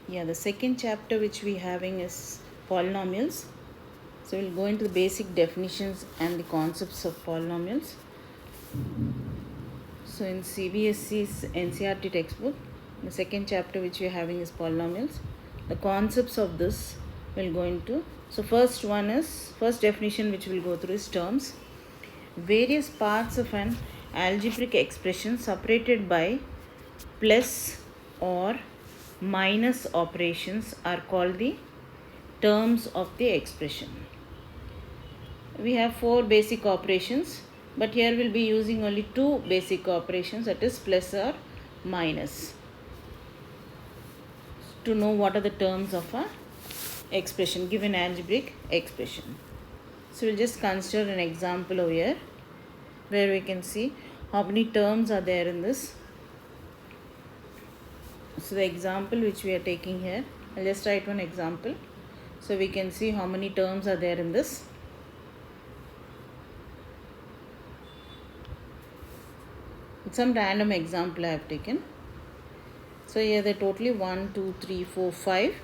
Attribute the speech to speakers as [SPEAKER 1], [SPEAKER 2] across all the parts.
[SPEAKER 1] Yeah, the second chapter which we having is polynomials. So we'll go into the basic definitions and the concepts of polynomials. So in CBSE's NCERT textbook, the second chapter which we are having is polynomials. The concepts of this will go into. So first definition which we'll go through is terms. Various parts of an algebraic expression separated by plus or minus operations are called the terms of the expression. We have four basic operations, but here we'll be using only two basic operations, that is plus or minus, to know what are the terms of a expression, given algebraic expression. So we'll just consider an example over here where we can see how many terms are there in this. So the example which we are taking here, I'll just write one example so we can see how many terms are there in this. It's some random example I have taken. So here there are totally 1, 2, 3, 4, 5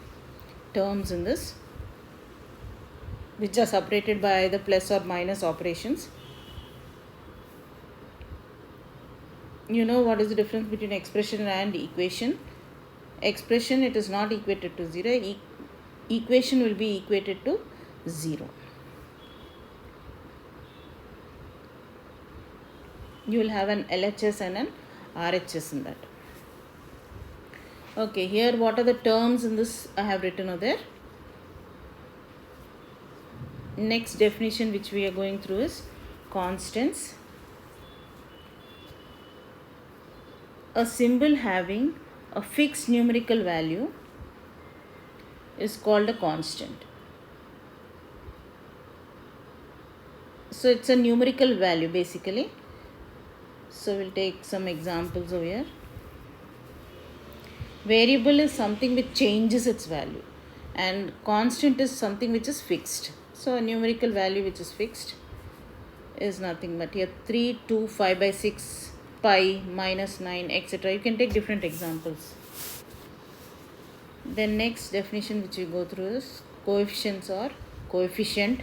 [SPEAKER 1] terms in this, which are separated by either plus or minus operations. You know what is the difference between expression and equation? Expression, it is not equated to 0. Equation will be equated to 0. You will have an LHS and an RHS in that. Okay, here what are the terms in this I have written over there. Next definition which we are going through is constants. A symbol having a fixed numerical value is called a constant. So it's a numerical value basically. So we'll take some examples over here. Variable is something which changes its value, and constant is something which is fixed. So a numerical value which is fixed is nothing but here 3, 2, 5 by 6, pi, minus 9, etc. You can take different examples. Then next definition which we go through is coefficients or coefficient.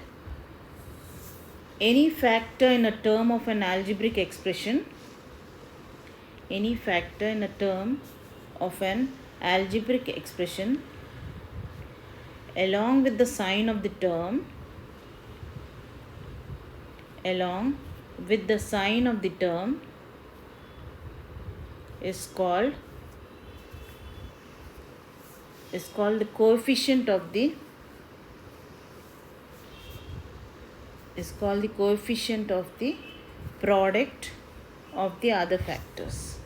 [SPEAKER 1] Any factor in a term of an algebraic expression, any factor in a term of an algebraic expression along with the sign of the term, is called the coefficient of the product of the other factors.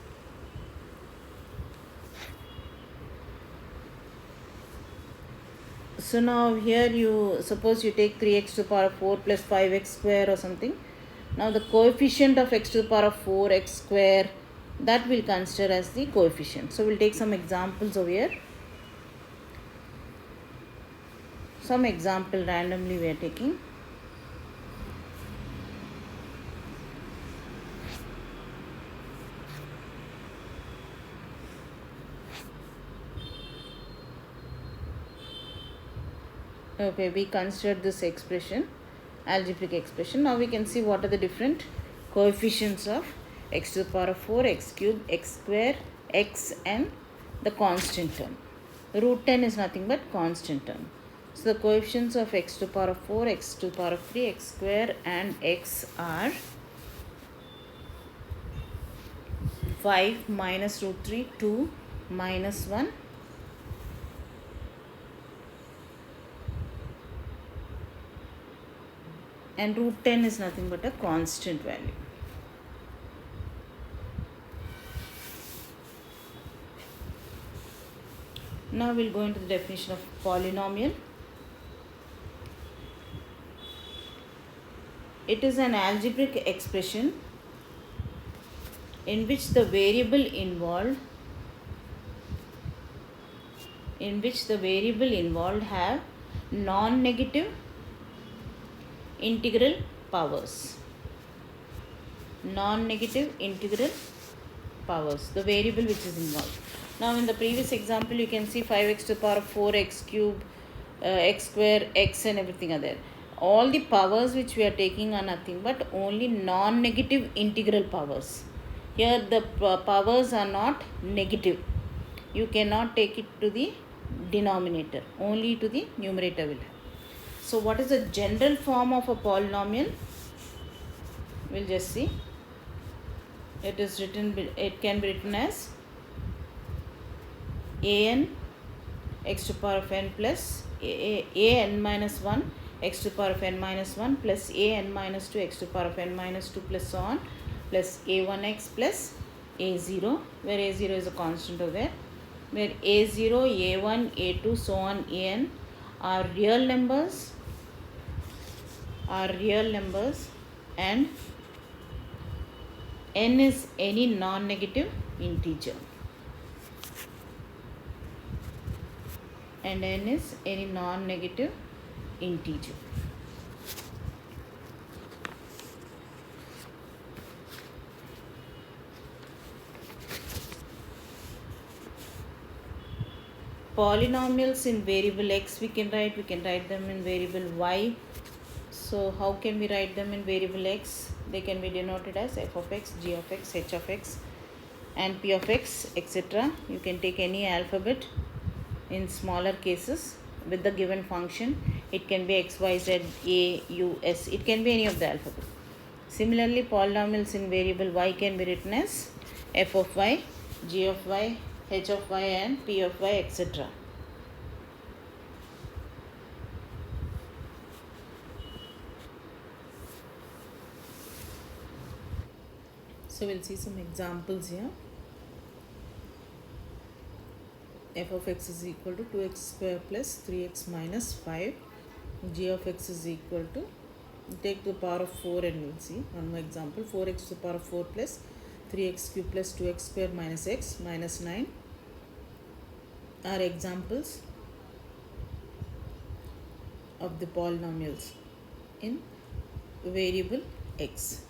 [SPEAKER 1] So now here you suppose you take 3x to the power of 4 plus 5x square or something. Now the coefficient of x to the power of 4x square, that we'll consider as the coefficient. So we'll take some examples over here. Some example randomly we are taking. Okay, we considered this expression, algebraic expression. Now we can see what are the different coefficients of x to the power of 4, x cube, x square, x, and the constant term. Root 10 is nothing but constant term. So the coefficients of x to the power of 4, x to the power of 3, x square, and x are 5 minus root 3, 2 minus 1, and root 10 is nothing but a constant value. Now we'll go into the definition of polynomial. It is an algebraic expression in which the variable involved have non-negative integral powers. The variable which is involved. Now in the previous example you can see 5x to the power of 4x cube, x square, x and everything are there. All the powers which we are taking are nothing but only non-negative integral powers. Here the powers are not negative. You cannot take it to the denominator, only to the numerator will have. So what is the general form of a polynomial? We'll just see. It can be written as an x to the power of n plus an minus 1 x to the power of n minus 1 plus an minus 2 x to the power of n minus 2 plus so on, plus a1x plus a0, where a0 is a constant over there, where a0, a1, a2, so on, an are real numbers, and n is any non-negative integer. And n is any non-negative integer. Polynomials in variable x we can write them in variable y. So how can we write them in variable x? They can be denoted as f of x, g of x, h of x and p of x, etc. You can take any alphabet in smaller cases with the given function. It can be x, y, z, a, u, s. It can be any of the alphabet. Similarly, polynomials in variable y can be written as f of y, g of y, h of y and p of y, etc. So we'll see some examples here. F of x is equal to 2x square plus 3x minus 5. G of x is equal to, take the power of 4 and we'll see one more example. 4x to the power of 4 plus 3x cube plus 2x square minus x minus 9 are examples of the polynomials in variable x.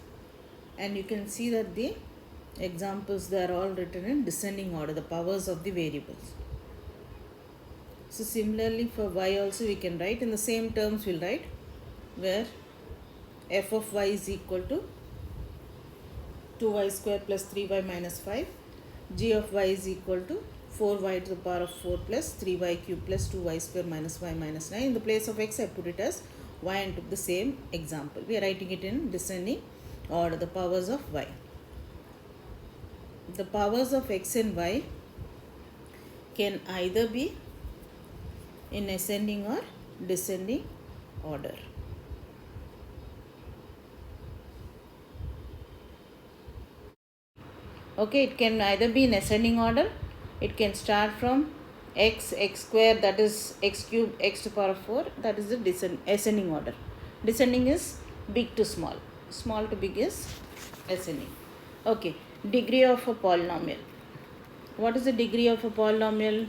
[SPEAKER 1] And you can see that the examples, they are all written in descending order, the powers of the variables. So similarly for y also we can write in the same terms. We'll write where f of y is equal to 2y square plus 3y minus 5. G of y is equal to 4y to the power of 4 plus 3y cube plus 2y square minus y minus 9. In the place of x I put it as y and took the same example. We are writing it in descending order, the powers of y. The powers of x and y can either be in ascending or descending order. Okay, it can either be in ascending order. It can start from x square, that is x cube, x to the power of 4, that is the ascending order. Descending is big to small, small to big is ascending. Okay, degree of a polynomial. What is the degree of a polynomial?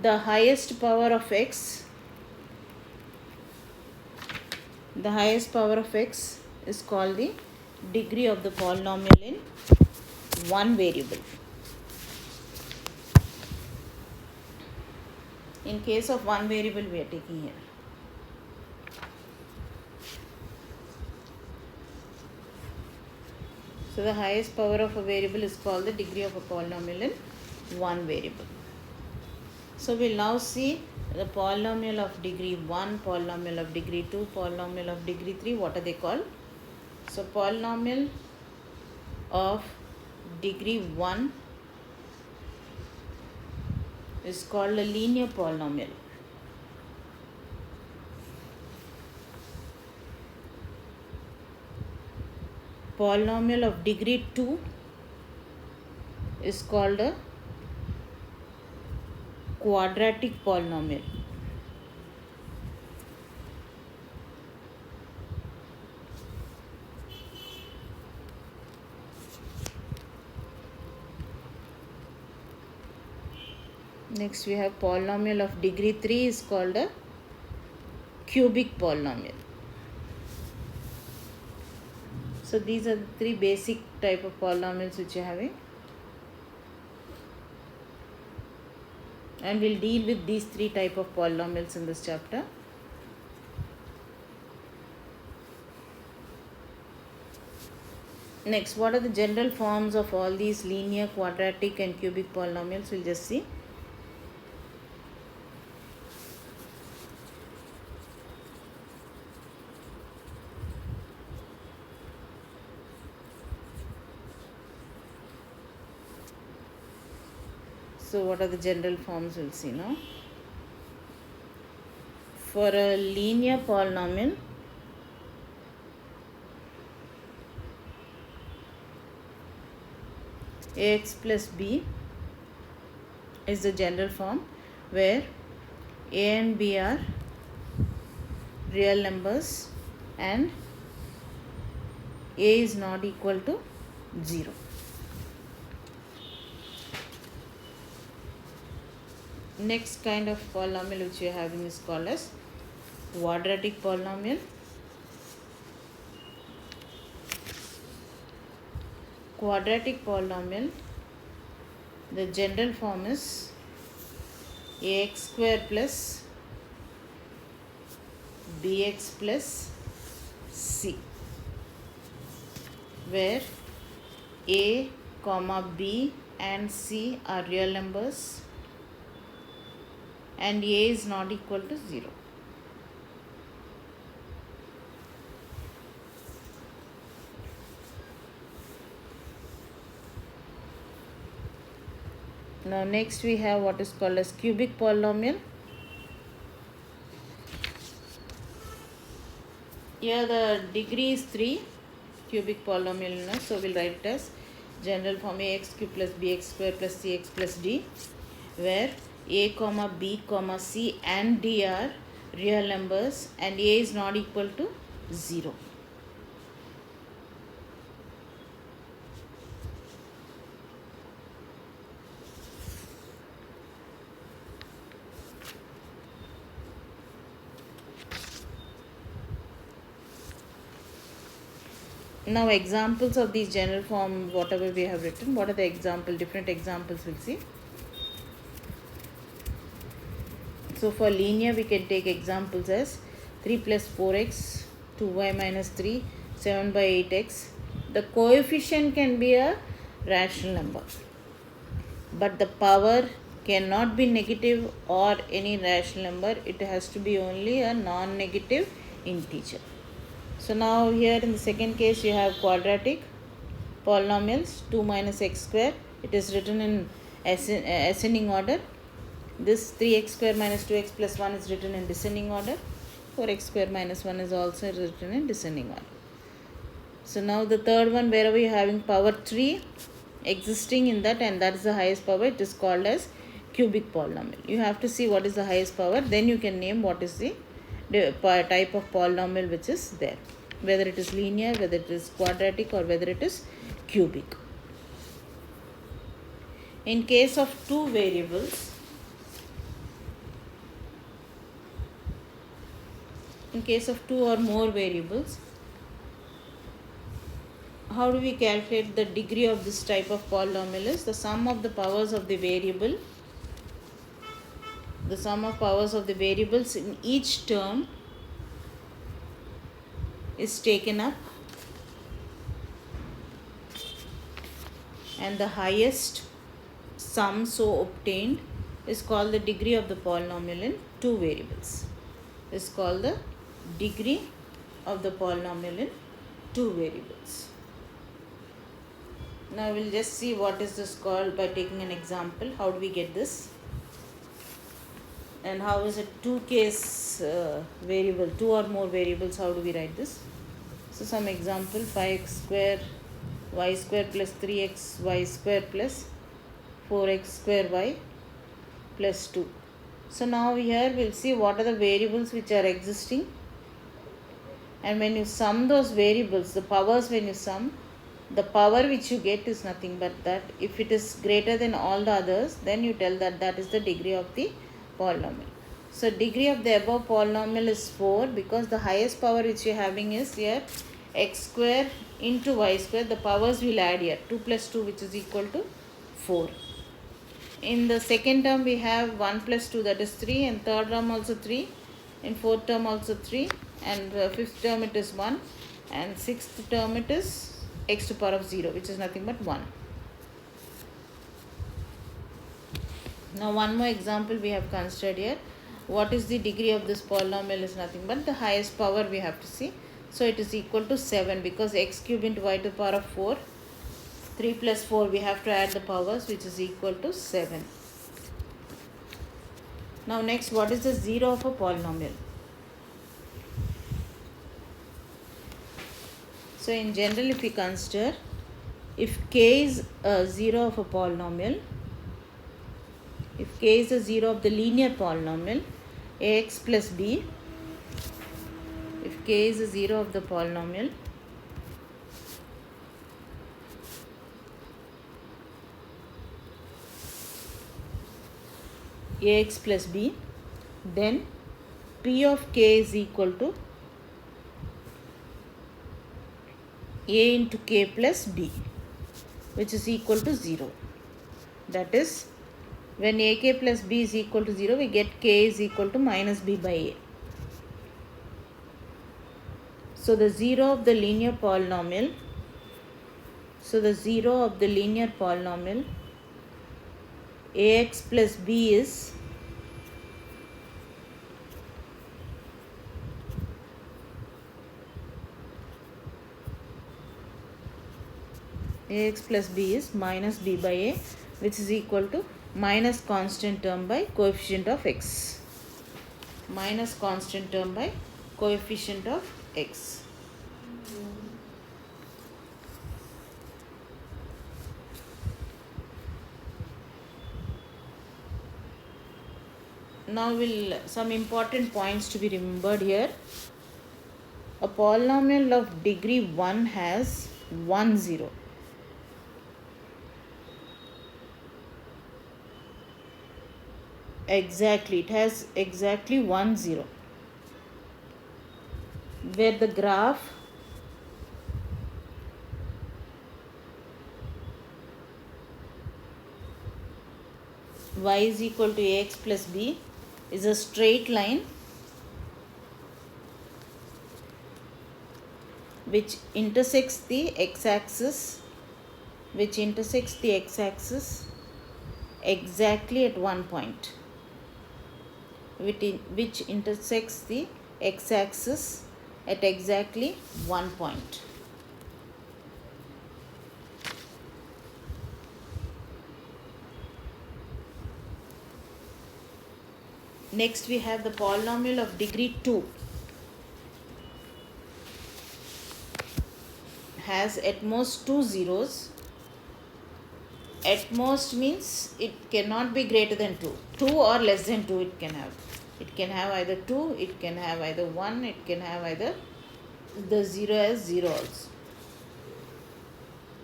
[SPEAKER 1] The highest power of x, is called the degree of the polynomial in one variable. In case of one variable we are taking here. So the highest power of a variable is called the degree of a polynomial in one variable. So we'll now see the polynomial of degree 1, polynomial of degree 2, polynomial of degree 3. What are they called? So polynomial of degree 1 is called a linear polynomial. Polynomial of degree 2 is called a quadratic polynomial. Next we have polynomial of degree 3 is called a cubic polynomial. So these are the three basic type of polynomials which you are having. and we'll deal with these three type of polynomials in this chapter. Next, what are the general forms of all these linear, quadratic and cubic polynomials? We'll just see. So what are the general forms? We'll see now. For a linear polynomial, ax plus b is the general form, where a and b are real numbers and a is not equal to 0. Next kind of polynomial which we are having is called as quadratic polynomial. Quadratic polynomial, the general form is ax square plus bx plus c, where a, b and c are real numbers and a is not equal to 0. Now next we have what is called as cubic polynomial. Here the degree is 3, cubic polynomial, so we'll write it as general form ax cube plus bx square plus cx plus d, where a, b, c and d are real numbers and a is not equal to 0. Now examples of these general form, whatever we have written, what are the different examples we'll see. So for linear we can take examples as 3 plus 4x, 2y minus 3, 7 by 8x. The coefficient can be a rational number, but the power cannot be negative or any rational number. It has to be only a non-negative integer. So now here in the second case you have quadratic polynomials, 2 minus x square. It is written in ascending order. This 3x square minus 2x plus 1 is written in descending order. 4x square minus 1 is also written in descending order. So now the third one, where are we having power 3 existing in that, and that is the highest power, it is called as cubic polynomial. You have to see what is the highest power, then you can name what is the type of polynomial which is there, whether it is linear, whether it is quadratic or whether it is cubic. In case of two variables, in case of two or more variables, how do we calculate the degree of this type of polynomial? Is the sum of the powers of the variable, the sum of powers of the variables in each term is taken up, and the highest sum so obtained is called the degree of the polynomial in two variables. Is called the degree of the polynomial in two variables. Now we'll just see what is this called by taking an example. How do we get this? And how is it two case variable, two or more variables, how do we write this? So some example, 5x square y square plus 3x y square plus 4x square y plus 2. So now here we'll see what are the variables which are existing, and when you sum those variables, the powers, when you sum, the power which you get is nothing but that if it is greater than all the others, then you tell that that is the degree of the polynomial. So degree of the above polynomial is 4, because the highest power which you are having is here x square into y square. The powers will add here, 2 plus 2 which is equal to 4. in the second term we have 1 plus 2, that is 3, and third term also 3, in fourth term also 3, and fifth term it is 1, and sixth term it is x to the power of 0, which is nothing but 1. Now one more example we have considered here. What is the degree of this polynomial is nothing but the highest power we have to see. So it is equal to 7, because x cube into y to the power of 4, 3 plus 4, we have to add the powers, which is equal to 7. Now next, what is the 0 of a polynomial? So in general, if we consider, if k is a 0 of a polynomial, if k is a 0 of the linear polynomial ax plus b, if k is a 0 of the polynomial ax plus b, then p of k is equal to a into k plus b, which is equal to 0. That is, when ak plus b is equal to 0, we get k is equal to minus b by a. So the 0 of the linear polynomial, ax plus b is minus b by a, which is equal to minus constant term by coefficient of x. Minus constant term by coefficient of x. Now some important points to be remembered here. A polynomial of degree 1 has 1 0. Exactly, it has exactly 1 0, where the graph y is equal to ax plus b is a straight line which intersects the x-axis exactly at one point, which intersects the x-axis at exactly one point. Next, we have the polynomial of degree 2 has at most 2 zeros. At most means it cannot be greater than 2. 2 or less than 2 it can have. It can have either 2, it can have either 1, it can have either the 0 as 0 also.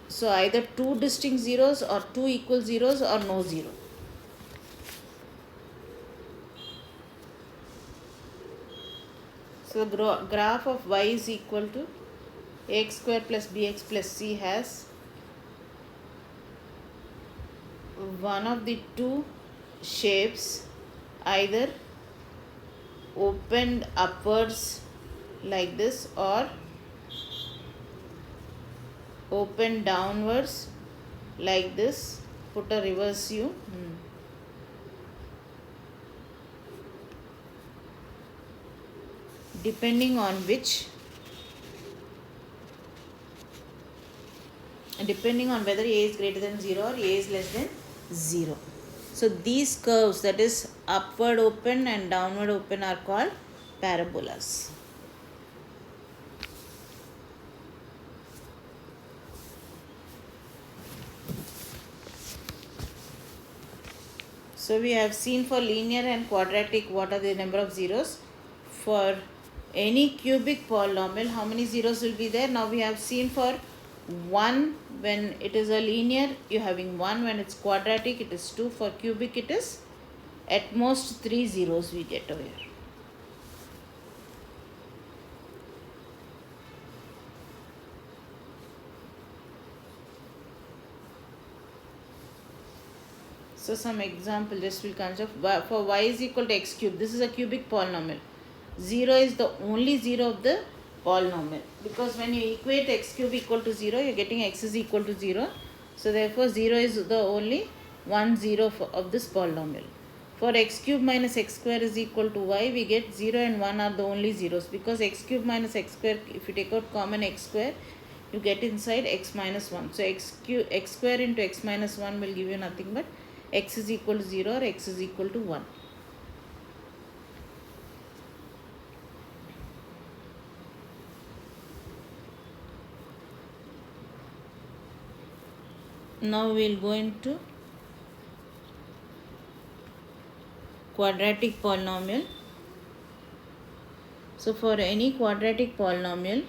[SPEAKER 1] So either 2 distinct zeros or 2 equal zeros or no zero. So graph of y is equal to ax square plus bx plus c has one of the two shapes, either opened upwards like this or open downwards like this. Put a reverse U. Depending on whether a is greater than 0 or a is less than 0. So these curves, that is upward open and downward open, are called parabolas. So we have seen for linear and quadratic what are the number of zeros. For any cubic polynomial, how many zeros will be there? Now we have seen for 1 when it is a linear, you are having 1. When it's quadratic, it is 2. For cubic, it is at most 3 zeros we get over here. So So some example just will consider for y is equal to x cube. This is a cubic polynomial. 0 is the only 0 of the polynomial, because when you equate x cube equal to 0, you're getting x is equal to 0. So therefore 0 is the only one 0 of this polynomial. For x cube minus x square is equal to y, we get 0 and 1 are the only zeros, because x cube minus x square, if you take out common x square, you get inside x minus 1. So x square into x minus 1 will give you nothing but x is equal to 0 or x is equal to 1. Now we will go into quadratic polynomial. So for any quadratic polynomial,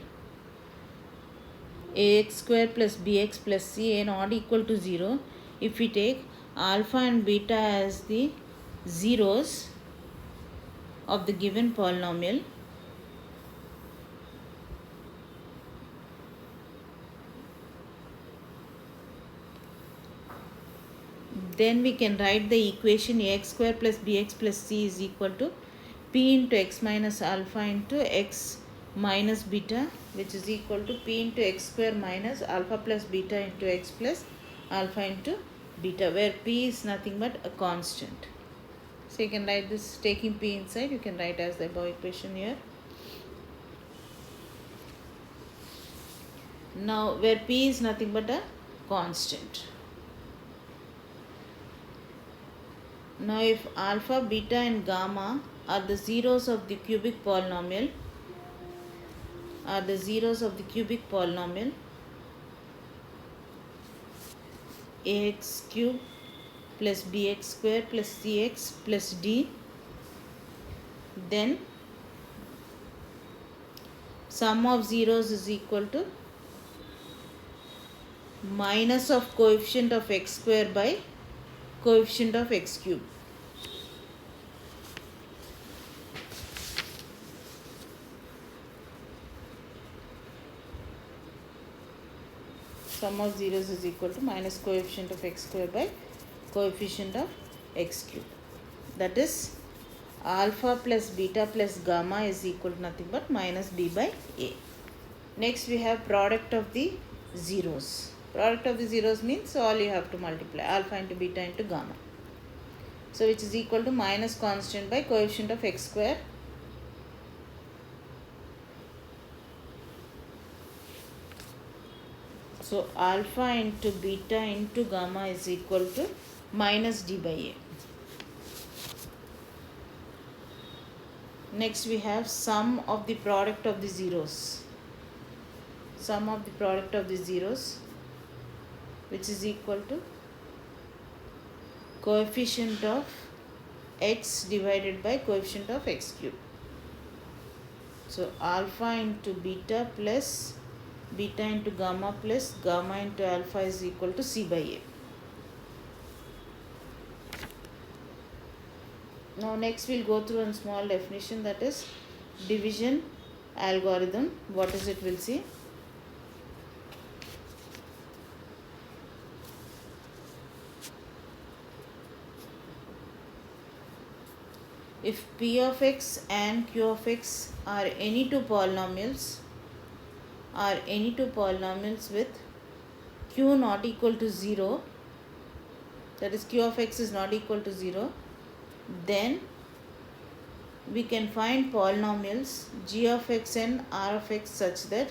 [SPEAKER 1] ax square plus bx plus c not equal to 0, if we take alpha and beta as the zeros of the given polynomial, then we can write the equation ax square plus bx plus c is equal to p into x minus alpha into x minus beta, which is equal to p into x square minus alpha plus beta into x plus alpha into beta, where p is nothing but a constant. So you can write this, taking p inside, you can write as the above equation here. Now where p is nothing but a constant. Now if alpha, beta and gamma are the zeros of the cubic polynomial, ax cube plus bx square plus cx plus d, then sum of zeros is equal to minus of coefficient of x square by coefficient of x cube. Sum of zeros is equal to minus coefficient of x square by coefficient of x cube. That is alpha plus beta plus gamma is equal to nothing but minus b by a. Next we have product of the zeros. Product of the zeros means all you have to multiply alpha into beta into gamma. So which is equal to minus constant by coefficient of x square So alpha into beta into gamma is equal to minus d by a. Next we have sum of the product of the zeros. Sum of the product of the zeros, which is equal to coefficient of x divided by coefficient of x cube. So alpha into beta plus beta into gamma plus gamma into alpha is equal to c by a. Now next we'll go through a small definition, that is division algorithm. What is it, we'll see. If p of x and q of x are any two polynomials with q not equal to 0, that is q of x is not equal to 0, then we can find polynomials g of x and r of x such that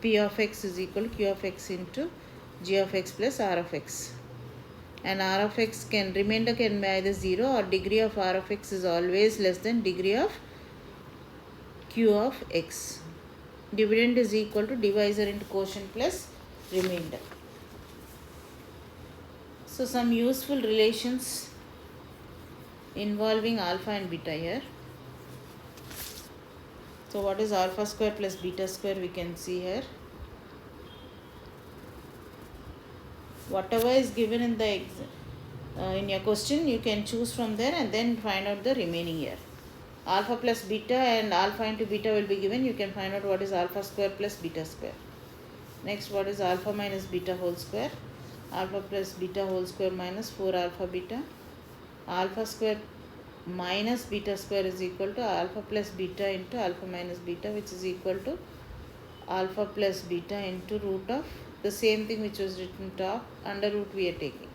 [SPEAKER 1] p of x is equal to q of x into g of x plus r of x. And r of x remainder can be either 0 or degree of r of x is always less than degree of q of x. Dividend is equal to divisor into quotient plus remainder. So some useful relations involving alpha and beta here. So what is alpha square plus beta square, we can see here. Whatever is given in the in your question, you can choose from there and then find out the remaining here. alpha plus beta and alpha into beta will be given. You can find out what is alpha square plus beta square. Next, what is alpha minus beta whole square? Alpha plus beta whole square minus 4 alpha beta. Alpha square minus beta square is equal to alpha plus beta into alpha minus beta, which is equal to alpha plus beta into root of the same thing which was written top, under root we are taking.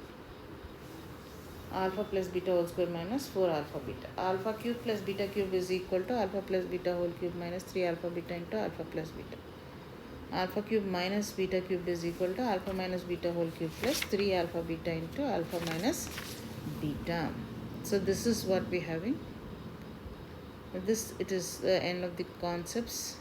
[SPEAKER 1] Alpha plus beta whole square minus 4 alpha beta. Alpha cube plus beta cube is equal to alpha plus beta whole cube minus 3 alpha beta into alpha plus beta. Alpha cube minus beta cube is equal to alpha minus beta whole cube plus 3 alpha beta into alpha minus beta. So this is what we having. This, it is the end of the concepts.